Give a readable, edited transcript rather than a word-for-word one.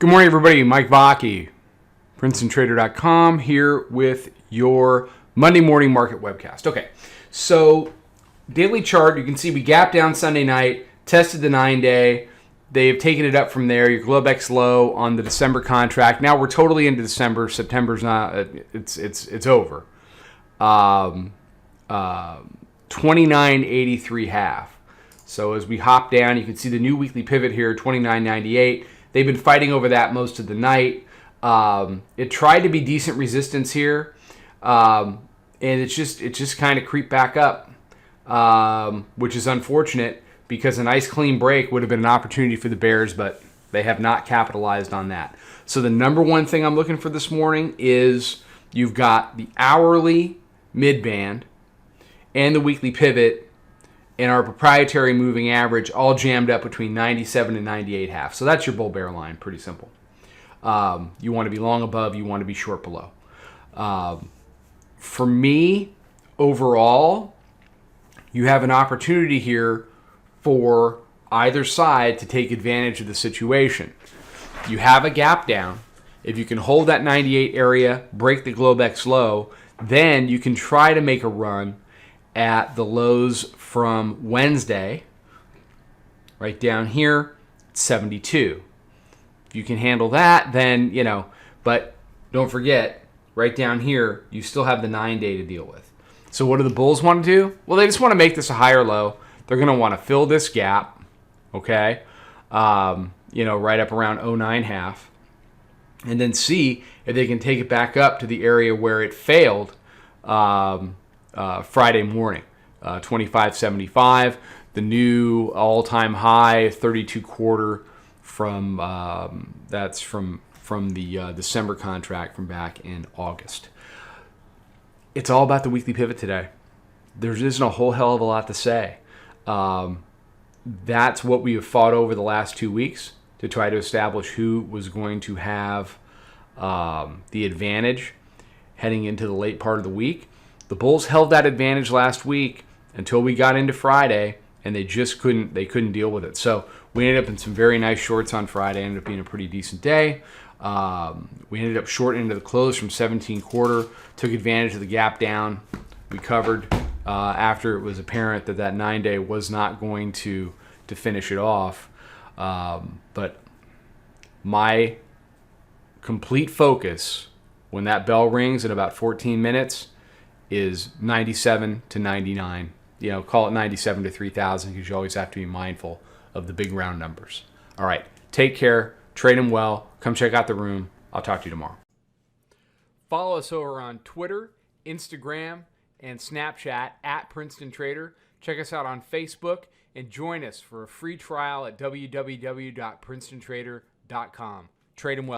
Good morning, everybody. Mike Vacchi, Princetontrader.com, here with your Monday morning market webcast. Okay, so daily chart, you can see we gapped down Sunday night, tested the 9-day. They've taken it up from there. Your Globex low on the December contract. Now we're totally into December. September's not. It's over. 29.83 half. So as we hop down, you can see the new weekly pivot here, 29.98. They've been fighting over that most of the night. It tried to be decent resistance here, and it's just kind of creeped back up, which is unfortunate because a nice clean break would have been an opportunity for the bears, but they have not capitalized on that. So the number one thing I'm looking for this morning is you've got the hourly mid-band and the weekly pivot and our proprietary moving average all jammed up between 97 and 98 half. So that's your bull bear line, pretty simple. You want to be long above, you want to be short below. For me, overall, you have an opportunity here for either side to take advantage of the situation. You have a gap down. If you can hold that 98 area, break the Globex low, then you can try to make a run at the lows from Wednesday, right down here, 72. If you can handle that, then, but don't forget, right down here, you still have the 9-day to deal with. So what do the bulls want to do? Well, they just want to make this a higher low. They're going to want to fill this gap, okay, right up around 09 half, and then see if they can take it back up to the area where it failed Friday morning, 25.75. The new all-time high, 32 quarter from that's from the December contract from back in August. It's all about the weekly pivot today. There isn't a whole hell of a lot to say. That's what we have fought over the last 2 weeks to try to establish who was going to have the advantage heading into the late part of the week. The bulls held that advantage last week until we got into Friday, and they just couldn't deal with it. So we ended up in some very nice shorts on Friday. Ended up being a pretty decent day. We ended up short into the close from 17 quarter. Took advantage of the gap down. We covered after it was apparent that 9-day was not going to finish it off. But my complete focus when that bell rings in about 14 minutes is 97 to 99. Call it 97 to 3,000 because you always have to be mindful of the big round numbers. All right, take care, trade them well. Come check out the room. I'll talk to you tomorrow. Follow us over on Twitter, Instagram, and Snapchat at Princeton Trader. Check us out on Facebook and join us for a free trial at www.princetontrader.com. Trade them well.